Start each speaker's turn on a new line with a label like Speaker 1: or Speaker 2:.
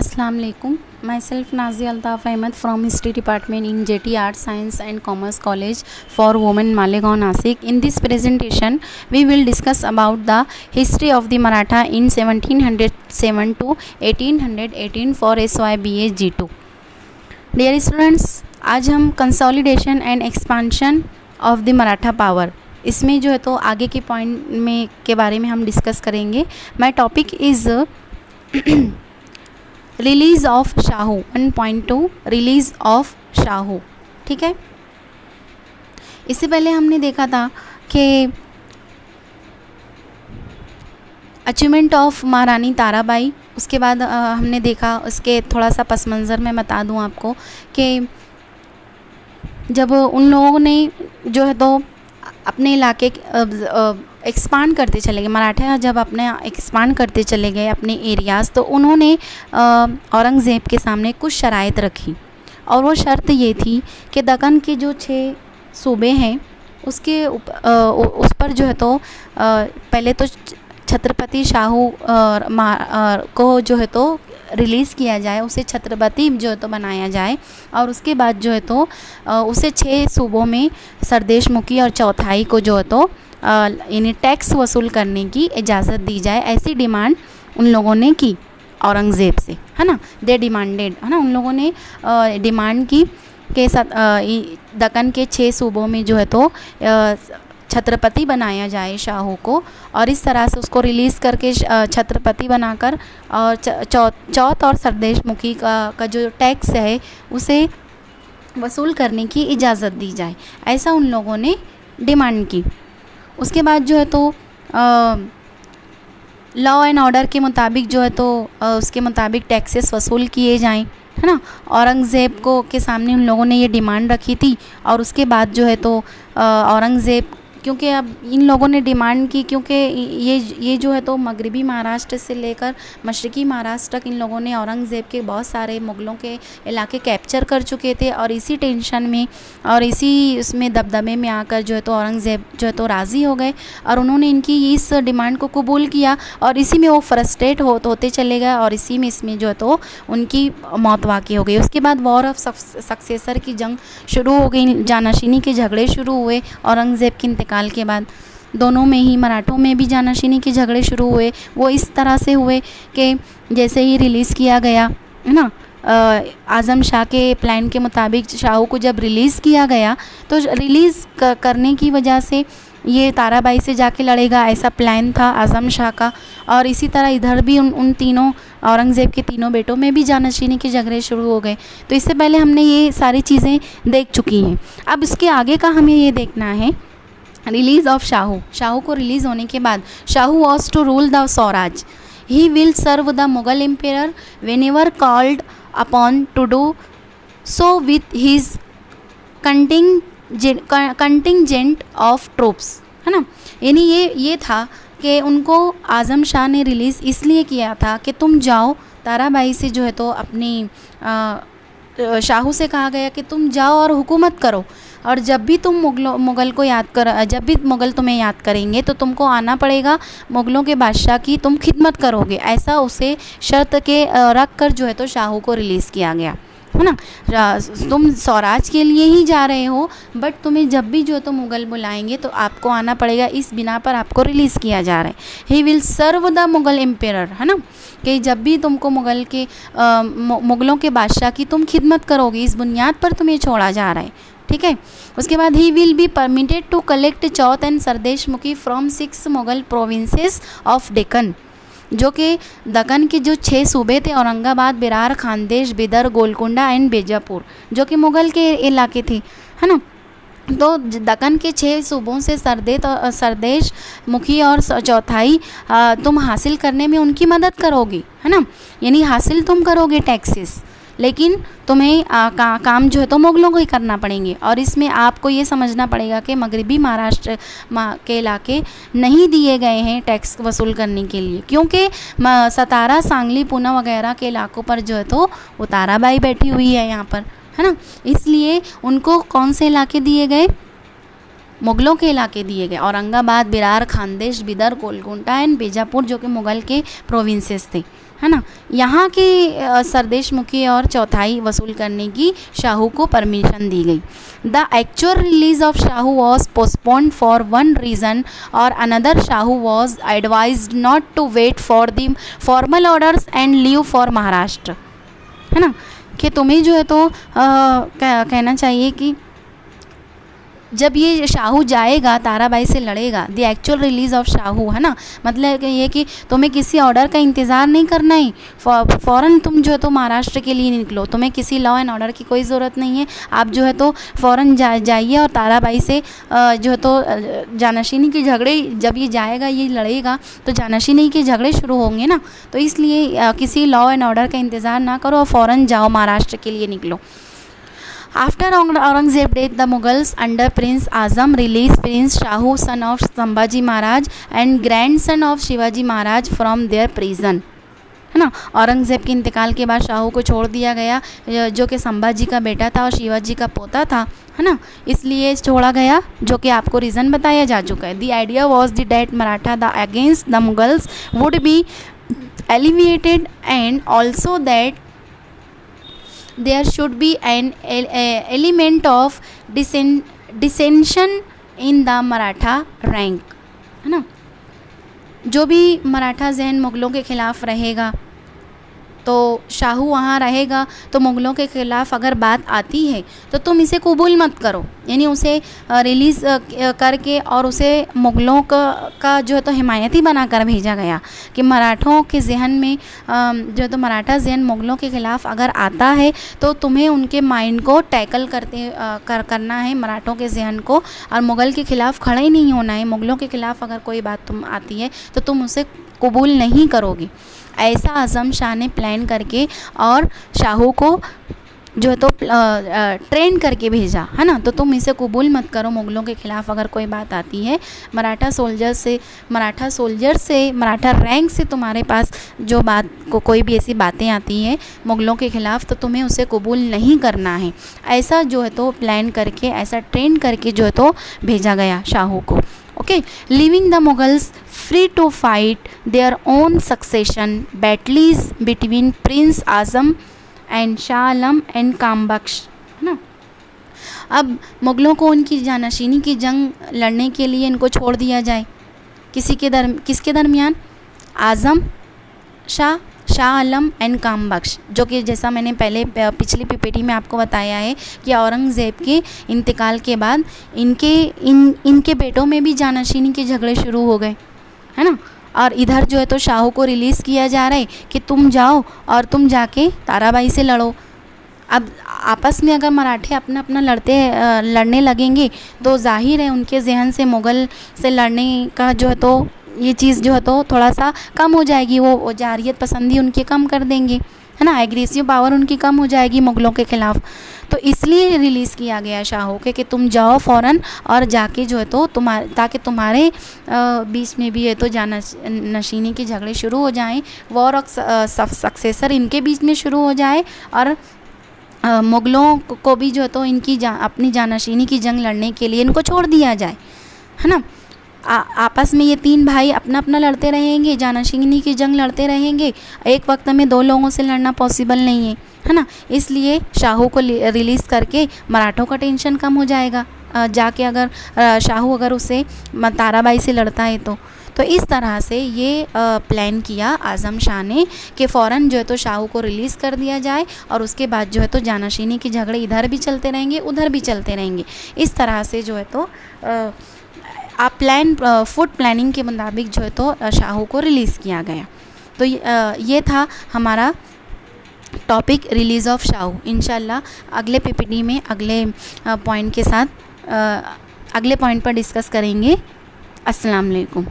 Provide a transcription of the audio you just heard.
Speaker 1: Assalamu alaikum. Myself Nazi Altaf Ahmed from History Department in JT Arts Science and Commerce College for Women Malegaon Nasik. In this presentation, we will discuss about the history of the Maratha in 1707 to 1818 for SYBA G2. Dear students, आज हम consolidation and expansion of the Maratha power इसमें जो है तो आगे के point में के बारे में हम डिस्कस करेंगे. My topic is release of Shahu 1.2 release of Shahu. ठीक है, इससे पहले हमने देखा था कि अचीवमेंट ऑफ महारानी ताराबाई. उसके बाद हमने देखा उसके थोड़ा सा पस मंज़र में बता दूं आपको कि जब उन लोगों ने जो है तो अपने इलाके एक्सपांड करते चले गए, मराठा जब अपने एक्सपांड करते चले गए अपने एरियाज़, तो उन्होंने औरंगज़ेब के सामने कुछ शराइत रखी. और वो शर्त ये थी कि दक्कन के जो 6 सूबे हैं उसके उस पर जो है तो पहले तो छत्रपति शाहू को जो है तो रिलीज़ किया जाए, उसे छत्रपति जो है तो बनाया जाए. और उसके बाद जो है तो उसे 6 सूबों में सरदेशमुखी और चौथाई को जो है तो यानी टैक्स वसूल करने की इजाज़त दी जाए. ऐसी डिमांड उन लोगों ने की औरंगज़ेब से, है ना. दे डिमांडेड, है ना, उन लोगों ने डिमांड की के साथ दक्कन के 6 सूबों में जो है तो छत्रपति बनाया जाए शाहू को, और इस तरह से उसको रिलीज़ करके छत्रपति बनाकर और चौथ और सरदेशमुखी का जो टैक्स है उसे वसूल करने की इजाज़त दी जाए. ऐसा उन लोगों ने डिमांड की. उसके बाद जो है तो लॉ एंड ऑर्डर के मुताबिक जो है तो उसके मुताबिक टैक्सेस वसूल किए जाएं, है ना. औरंगज़ेब को के सामने उन लोगों ने ये डिमांड रखी थी. और उसके बाद जो है तो औरंगज़ेब, क्योंकि अब इन लोगों ने डिमांड की, क्योंकि ये जो है तो मगरबी महाराष्ट्र से लेकर मशरक़ी महाराष्ट्र तक इन लोगों ने औरंगज़ेब के बहुत सारे मुग़लों के इलाके कैप्चर कर चुके थे. और इसी टेंशन में और इसी उसमें दबदबे में आकर जो है तो औरंगज़ेब जो है तो राज़ी हो गए और उन्होंने इनकी इस डिमांड को कबूल किया. और इसी में वो फ्रस्ट्रेट होते चले गए और इसी में इसमें जो है तो उनकी मौत वाक़ई हो गई. उसके बाद वॉर ऑफ सक्सेसर की जंग शुरू हो गई, जानशीनी के झगड़े शुरू हुए. औरंगज़ेब के इंतकाल के बाद दोनों में ही, मराठों में भी जानशीनी के झगड़े शुरू हुए. वो इस तरह से हुए कि जैसे ही रिलीज़ किया गया, है ना, आज़म शाह के प्लान के मुताबिक शाहू को जब रिलीज़ किया गया तो रिलीज़ करने की वजह से ये ताराबाई से जाके लड़ेगा, ऐसा प्लान था आज़म शाह का. और इसी तरह इधर भी उन तीनों औरंगज़ेब के तीनों बेटों में भी जानशीनी के झगड़े शुरू हो गए. तो इससे पहले हमने ये सारी चीज़ें देख चुकी हैं. अब इसके आगे का हमें ये देखना है रिलीज़ ऑफ शाहू. शाहू को रिलीज़ होने के बाद Shahu was to rule the Swaraj. He will serve the Mughal empire whenever called upon to do so with his contingent of troops, है ना. यानी ये था कि उनको आज़म शाह ने रिलीज़ इसलिए किया था कि तुम जाओ, ताराबाई से जो है तो अपनी शाहू से कहा गया कि तुम जाओ और हुकूमत करो, और जब भी तुम मुग़ल को जब भी मुग़ल तुम्हें याद करेंगे तो तुमको आना पड़ेगा, मुग़लों के बादशाह की तुम खिदमत करोगे. ऐसा उसे शर्त के रख कर जो है तो शाहू को रिलीज़ किया गया, है ना. तुम स्वराज के लिए ही जा रहे हो, बट तुम्हें जब भी जो तो मुग़ल बुलाएंगे तो आपको आना पड़ेगा, इस बिना पर आपको रिलीज़ किया जा रहा है. He will serve the Mughal empire, है ना, कि जब भी तुमको मुग़लों के बादशाह की तुम खिदमत करोगे, इस बुनियाद पर तुम्हें छोड़ा जा रहा है. ठीक है. उसके बाद he will be permitted to collect chauth and sardeshmukhi from 6 Mughal provinces of Deccan, जो कि दक्कन के जो 6 सूबे थे, औरंगाबाद, बिरार, खानदेश, बिदर, गोलकुंडा एंड बीजापुर, जो कि मुग़ल के इलाके थे, है ना. तो दक्कन के 6 सूबों से सरदेश मुखी और चौथाई तुम हासिल करने में उनकी मदद करोगे, है ना. यानी हासिल तुम करोगे टैक्सेस, लेकिन तुम्हें काम जो है तो मुग़लों को ही करना पड़ेंगे. और इसमें आपको ये समझना पड़ेगा कि मगरबी महाराष्ट्र के इलाके नहीं दिए गए हैं टैक्स वसूल करने के लिए, क्योंकि सतारा, सांगली, पूना वगैरह के इलाकों पर जो है तो वो ताराबाई बैठी हुई है यहाँ पर, है ना. इसलिए उनको कौन से इलाके दिए गए, मुग़लों के इलाके दिए गए. औरंगाबाद, बिरार, खानदेश, बिदर, गोलकुंडा एंड बीजापुर, जो कि मुग़ल के प्रोविंसेस थे. है ना। यहाँ के सरदेशमुखी और चौथाई वसूल करने की शाहू को परमिशन दी गई। The actual release of Shahu was postponed for one reason or another. Shahu was advised not to wait for the formal orders and leave for Maharashtra, है ना, कि तुम्हें जो है तो कहना चाहिए कि जब ये शाहू जाएगा ताराबाई से लड़ेगा, the actual release of Shahu, है ना, मतलब ये कि तुम्हें किसी ऑर्डर का इंतज़ार नहीं करना है, फ़ौरन तुम जो है तो महाराष्ट्र के लिए निकलो, तुम्हें किसी लॉ एंड ऑर्डर की कोई ज़रूरत नहीं है। आप जो है तो फ़ौरन जाइए और ताराबाई से जो है तो जानशीनी के झगड़े, जब ये जाएगा ये लड़ेगा तो जानशीनी के झगड़े शुरू होंगे ना, तो इसलिए किसी लॉ एंड ऑर्डर का इंतज़ार ना करो और फ़ौरन जाओ, महाराष्ट्र के लिए निकलो। After Aurangzeb's death, the Mughals under Prince Azam released Prince Shahu, son of Sambhaji Maharaj and grandson of Shivaji Maharaj from their prison, है ना। औरंगज़ेब के इंतकाल के बाद शाहू को छोड़ दिया गया, जो कि संभाजी का बेटा था और शिवाजी का पोता था, है ना, इसलिए छोड़ा गया, जो कि आपको रीज़न बताया जा चुका है। The idea was the date Maratha the against the Mughals would be alleviated and also that there should be an element of dissension in the Maratha rank, है ना। जो भी मराठा जहन मुग़लों के ख़िलाफ़ रहेगा तो शाहू वहाँ रहेगा, तो मुग़लों के ख़िलाफ़ अगर बात आती है तो तुम इसे कबूल मत करो, यानी उसे रिलीज़ करके और उसे मुग़लों का जो है तो हिमायती बनाकर भेजा गया कि मराठों के जहन में जो है तो मराठा जहन मुग़लों के ख़िलाफ़ अगर आता है तो तुम्हें उनके माइंड को टैकल करना है, मराठों के जहन को, और मुग़ल के ख़िलाफ़ खड़ा ही नहीं होना है। मुग़लों के ख़िलाफ़ अगर कोई बात तुम आती है तो तुम उसे कबूल नहीं करोगे। ऐसा आज़म शाह ने प्लान करके और शाहू को जो है तो ट्रेन करके भेजा, है ना, तो तुम इसे कबूल मत करो, मुग़लों के ख़िलाफ़ अगर कोई बात आती है, मराठा सोल्जर से मराठा रैंक से तुम्हारे पास जो बात को कोई भी ऐसी बातें आती हैं मुग़लों के ख़िलाफ़, तो तुम्हें उसे कबूल नहीं करना है। ऐसा जो है तो प्लान करके, ऐसा ट्रेन करके जो है तो भेजा गया शाहू को। Okay, leaving the Mughals free to fight their own succession battles between prince Azam and Shah Alam and Kambakhsh, है ना। अब मुग़लों को उनकी जानशीनी की जंग लड़ने के लिए इनको छोड़ दिया जाए, किसके दरमियान? आज़म शाह, शाह आलम एंड कामबख्श, जो कि जैसा मैंने पहले पिछली पीपीटी में आपको बताया है कि औरंगज़ेब के इंतकाल के बाद इनके बेटों में भी जानशीनी के झगड़े शुरू हो गए, है ना। और इधर जो है तो शाहू को रिलीज़ किया जा रहा है कि तुम जाओ और तुम जाके ताराबाई से लड़ो। अब आपस में अगर मराठे अपना लड़ने लगेंगे तो जाहिर है उनके जहन से मुग़ल से लड़ने का जो है तो ये चीज़ जो है तो थोड़ा सा कम हो जाएगी, वो जारियत पसंदी उनकी कम कर देंगे, है ना, एग्रेसिव पावर उनकी कम हो जाएगी मुग़लों के ख़िलाफ़। तो इसलिए रिलीज़ किया गया शाहू के कि तुम जाओ फ़ौरन और जाके जो है तो ताकि तुम्हारे बीच में भी है तो जानशीनी के झगड़े शुरू हो जाएं, वॉर ऑफ सक्सेसर इनके बीच में शुरू हो जाए और मुग़लों को भी जो है तो इनकी अपनी जानशीनी की जंग लड़ने के लिए इनको छोड़ दिया जाए, है ना। आपस में ये तीन भाई अपना लड़ते रहेंगे, जानशीनी की जंग लड़ते रहेंगे, एक वक्त में दो लोगों से लड़ना पॉसिबल नहीं है ना। इसलिए शाहू को रिलीज़ करके मराठों का टेंशन कम हो जाएगा, जाके अगर शाहू अगर उसे ताराबाई से लड़ता है तो इस तरह से ये प्लान किया आज़म शाह ने कि फ़ौरन जो है तो शाहू को रिलीज़ कर दिया जाए और उसके बाद जो है तो जानशीनी के झगड़े इधर भी चलते रहेंगे उधर भी चलते रहेंगे। इस तरह से जो है तो फूड प्लानिंग के मुताबिक जो है तो शाहू को रिलीज़ किया गया। तो ये था हमारा टॉपिक रिलीज़ ऑफ शाहू। इंशाल्लाह अगले पीपीटी में अगले पॉइंट के साथ अगले पॉइंट पर डिस्कस करेंगे। अस्सलाम वालेकुम।